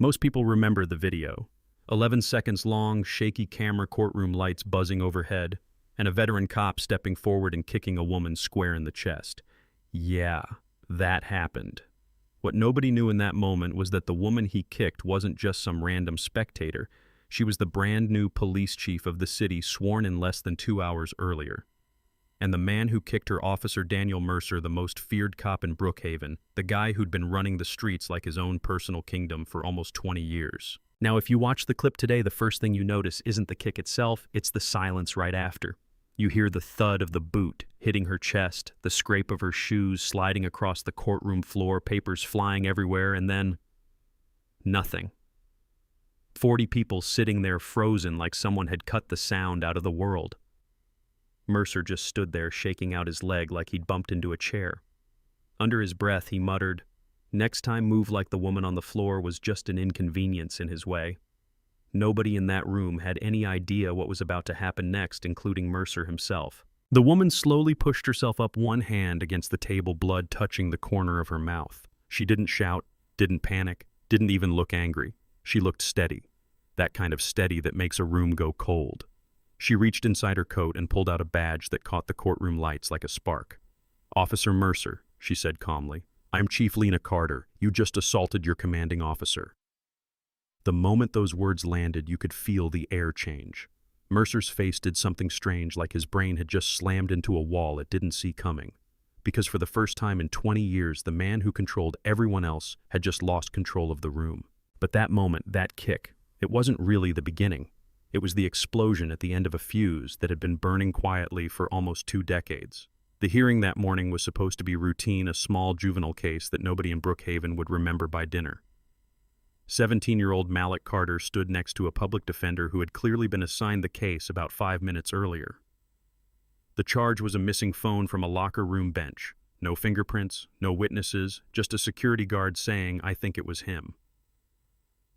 Most people remember the video. 11 seconds long, shaky camera, courtroom lights buzzing overhead, and a veteran cop stepping forward and kicking a woman square in the chest. Yeah, that happened. What nobody knew in that moment was that the woman he kicked wasn't just some random spectator. She was the brand new police chief of the city, sworn in less than 2 hours earlier. And the man who kicked her, Officer Daniel Mercer, the most feared cop in Brookhaven, the guy who'd been running the streets like his own personal kingdom for almost 20 years. Now, if you watch the clip today, the first thing you notice isn't the kick itself, it's the silence right after. You hear the thud of the boot hitting her chest, the scrape of her shoes sliding across the courtroom floor, papers flying everywhere, and then nothing. 40 people sitting there frozen like someone had cut the sound out of the world. Mercer just stood there shaking out his leg like he'd bumped into a chair. Under his breath, he muttered, "Next time move like the woman on the floor was just an inconvenience in his way." Nobody in that room had any idea what was about to happen next, including Mercer himself. The woman slowly pushed herself up, one hand against the table, blood touching the corner of her mouth. She didn't shout, didn't panic, didn't even look angry. She looked steady, that kind of steady that makes a room go cold. She reached inside her coat and pulled out a badge that caught the courtroom lights like a spark. "Officer Mercer," she said calmly, "I'm Chief Lena Carter. You just assaulted your commanding officer." The moment those words landed, you could feel the air change. Mercer's face did something strange, like his brain had just slammed into a wall it didn't see coming. Because for the first time in 20 years, the man who controlled everyone else had just lost control of the room. But that moment, that kick, it wasn't really the beginning. It was the explosion at the end of a fuse that had been burning quietly for almost 2 decades. The hearing that morning was supposed to be routine, a small juvenile case that nobody in Brookhaven would remember by dinner. 17-year-old Malik Carter stood next to a public defender who had clearly been assigned the case about 5 minutes earlier. The charge was a missing phone from a locker room bench. No fingerprints, no witnesses, just a security guard saying, "I think it was him."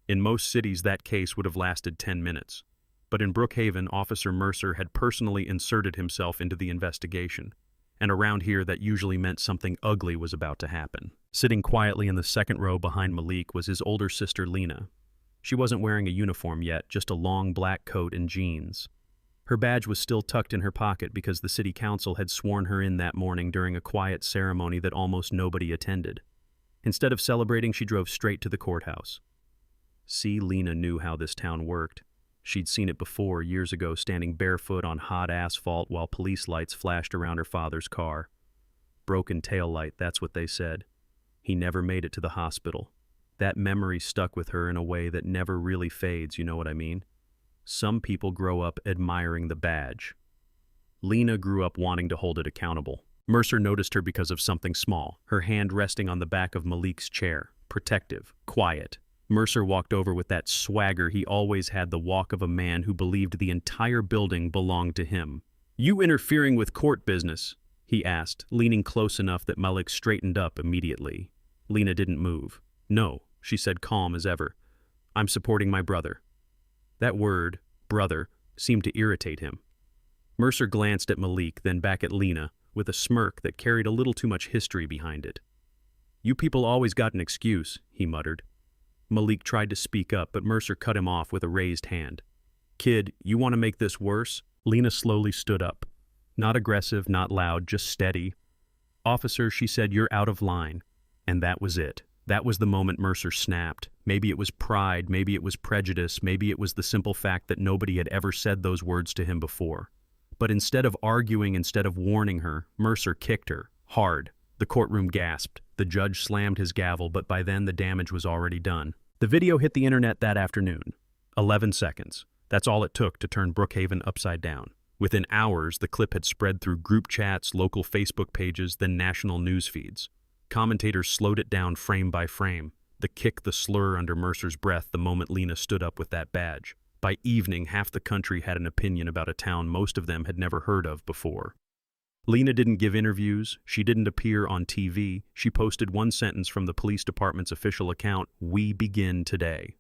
In most cities, that case would have lasted 10 minutes. But in Brookhaven, Officer Mercer had personally inserted himself into the investigation. And around here, that usually meant something ugly was about to happen. Sitting quietly in the second row behind Malik was his older sister, Lena. She wasn't wearing a uniform yet, just a long black coat and jeans. Her badge was still tucked in her pocket because the city council had sworn her in that morning during a quiet ceremony that almost nobody attended. Instead of celebrating, she drove straight to the courthouse. See, Lena knew how this town worked. She'd seen it before, years ago, standing barefoot on hot asphalt while police lights flashed around her father's car. Broken taillight, that's what they said. He never made it to the hospital. That memory stuck with her in a way that never really fades, you know what I mean? Some people grow up admiring the badge. Lena grew up wanting to hold it accountable. Mercer noticed her because of something small, her hand resting on the back of Malik's chair, protective, quiet. Mercer walked over with that swagger he always had, the walk of a man who believed the entire building belonged to him. "You interfering with court business?" he asked, leaning close enough that Malik straightened up immediately. Lena didn't move. "No," she said, calm as ever. "I'm supporting my brother." That word, brother, seemed to irritate him. Mercer glanced at Malik, then back at Lena, with a smirk that carried a little too much history behind it. "You people always got an excuse," he muttered. Malik tried to speak up, but Mercer cut him off with a raised hand. "Kid, you want to make this worse?" Lena slowly stood up. Not aggressive, not loud, just steady. "Officer," she said, "you're out of line." And that was it. That was the moment Mercer snapped. Maybe it was pride, maybe it was prejudice, maybe it was the simple fact that nobody had ever said those words to him before. But instead of arguing, instead of warning her, Mercer kicked her, hard. The courtroom gasped. The judge slammed his gavel, but by then the damage was already done. The video hit the internet that afternoon. 11 seconds. That's all it took to turn Brookhaven upside down. Within hours, the clip had spread through group chats, local Facebook pages, then national news feeds. Commentators slowed it down frame by frame. The kick, the slur under Mercer's breath the moment Lena stood up with that badge. By evening, half the country had an opinion about a town most of them had never heard of before. Lena didn't give interviews, she didn't appear on TV, she posted one sentence from the police department's official account, "We begin today."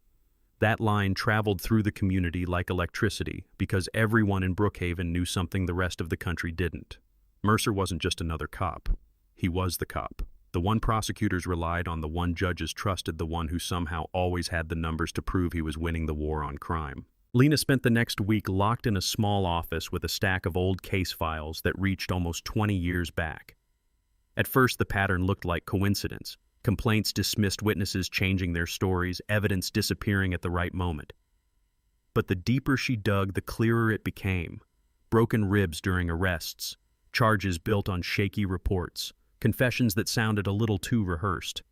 That line traveled through the community like electricity because everyone in Brookhaven knew something the rest of the country didn't. Mercer wasn't just another cop. He was the cop. The one prosecutors relied on, the one judges trusted, the one who somehow always had the numbers to prove he was winning the war on crime. Lena spent the next week locked in a small office with a stack of old case files that reached almost 20 years back. At first, the pattern looked like coincidence. Complaints dismissed, witnesses changing their stories, evidence disappearing at the right moment. But the deeper she dug, the clearer it became. Broken ribs during arrests, charges built on shaky reports, confessions that sounded a little too rehearsed.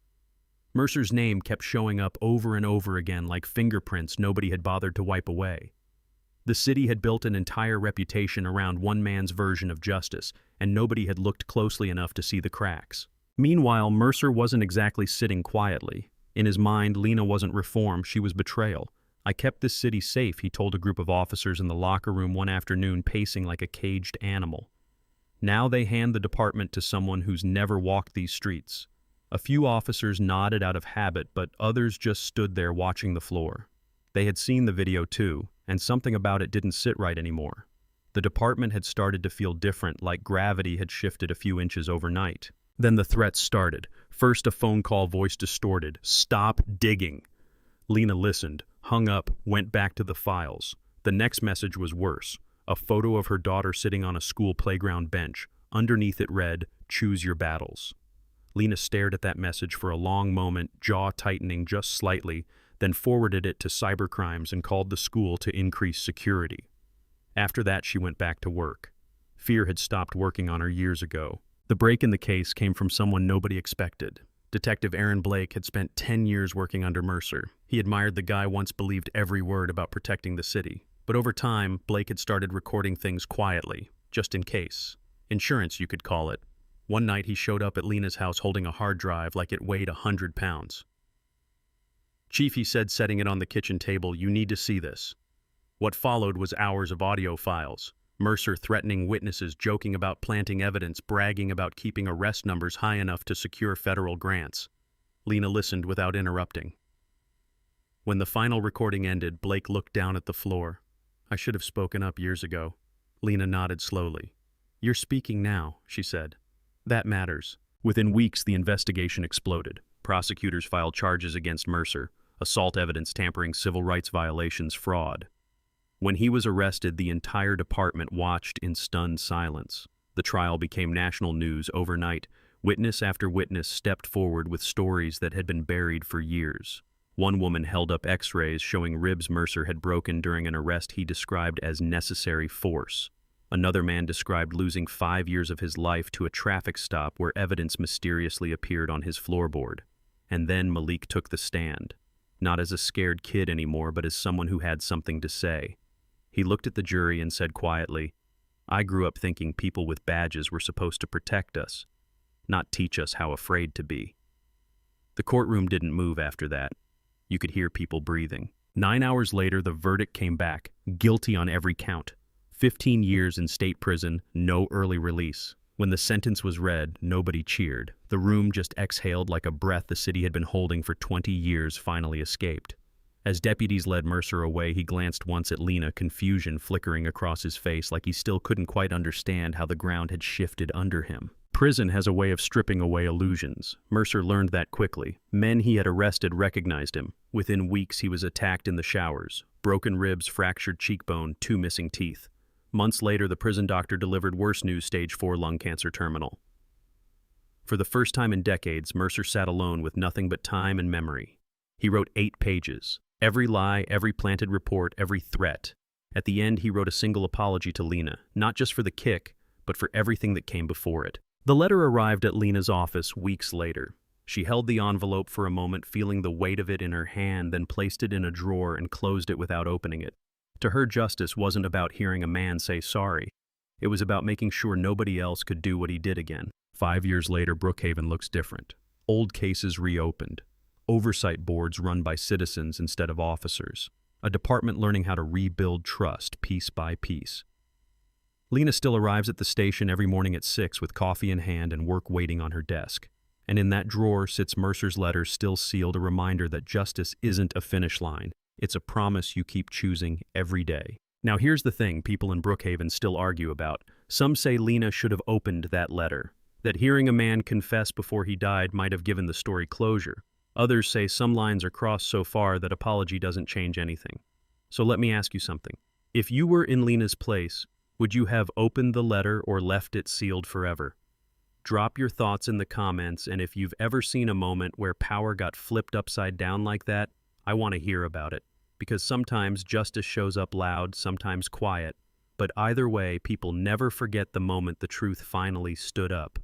Mercer's name kept showing up over and over again like fingerprints nobody had bothered to wipe away. The city had built an entire reputation around one man's version of justice, and nobody had looked closely enough to see the cracks. Meanwhile, Mercer wasn't exactly sitting quietly. In his mind, Lena wasn't reform, she was betrayal. "I kept this city safe," he told a group of officers in the locker room one afternoon, pacing like a caged animal. Now they hand the department to someone who's never walked these streets. A few officers nodded out of habit, but others just stood there watching the floor. They had seen the video too, and something about it didn't sit right anymore. The department had started to feel different, like gravity had shifted a few inches overnight. Then the threats started. First, a phone call, voice distorted. "Stop digging." Lena listened, hung up, went back to the files. The next message was worse. A photo of her daughter sitting on a school playground bench. Underneath it read, "Choose your battles." Lena stared at that message for a long moment, jaw tightening just slightly, then forwarded it to cybercrimes and called the school to increase security. After that, she went back to work. Fear had stopped working on her years ago. The break in the case came from someone nobody expected. Detective Aaron Blake had spent 10 years working under Mercer. He admired the guy, once believed every word about protecting the city. But over time, Blake had started recording things quietly, just in case. Insurance, you could call it. One night, he showed up at Lena's house holding a hard drive like it weighed 100 pounds. "Chief," he said, setting it on the kitchen table, "you need to see this." What followed was hours of audio files. Mercer threatening witnesses, joking about planting evidence, bragging about keeping arrest numbers high enough to secure federal grants. Lena listened without interrupting. When the final recording ended, Blake looked down at the floor. "I should have spoken up years ago." Lena nodded slowly. "You're speaking now," she said. "That matters." Within weeks, the investigation exploded. Prosecutors filed charges against Mercer: assault, evidence tampering, civil rights violations, fraud. When he was arrested, the entire department watched in stunned silence. The trial became national news overnight. Witness after witness stepped forward with stories that had been buried for years. One woman held up X-rays showing ribs Mercer had broken during an arrest he described as necessary force. Another man described losing 5 years of his life to a traffic stop where evidence mysteriously appeared on his floorboard. And then Malik took the stand, not as a scared kid anymore, but as someone who had something to say. He looked at the jury and said quietly, "I grew up thinking people with badges were supposed to protect us, not teach us how afraid to be." The courtroom didn't move after that. You could hear people breathing. 9 hours later, the verdict came back, guilty on every count. 15 years in state prison, no early release. When the sentence was read, nobody cheered. The room just exhaled like a breath the city had been holding for 20 years finally escaped. As deputies led Mercer away, he glanced once at Lena, confusion flickering across his face like he still couldn't quite understand how the ground had shifted under him. Prison has a way of stripping away illusions. Mercer learned that quickly. Men he had arrested recognized him. Within weeks, he was attacked in the showers. Broken ribs, fractured cheekbone, 2 missing teeth. Months later, the prison doctor delivered worse news: stage 4 lung cancer, terminal. For the first time in decades, Mercer sat alone with nothing but time and memory. He wrote 8 pages. Every lie, every planted report, every threat. At the end, he wrote a single apology to Lena, not just for the kick, but for everything that came before it. The letter arrived at Lena's office weeks later. She held the envelope for a moment, feeling the weight of it in her hand, then placed it in a drawer and closed it without opening it. To her, justice wasn't about hearing a man say sorry. It was about making sure nobody else could do what he did again. 5 years later, Brookhaven looks different. Old cases reopened. Oversight boards run by citizens instead of officers. A department learning how to rebuild trust piece by piece. Lena still arrives at the station every morning at 6 with coffee in hand and work waiting on her desk. And in that drawer sits Mercer's letter, still sealed, a reminder that justice isn't a finish line. It's a promise you keep choosing every day. Now here's the thing people in Brookhaven still argue about. Some say Lena should have opened that letter. that hearing a man confess before he died might have given the story closure. Others say some lines are crossed so far that apology doesn't change anything. So let me ask you something. If you were in Lena's place, would you have opened the letter or left it sealed forever? Drop your thoughts in the comments, and if you've ever seen a moment where power got flipped upside down like that, I want to hear about it. Because sometimes justice shows up loud, sometimes quiet, but either way, people never forget the moment the truth finally stood up.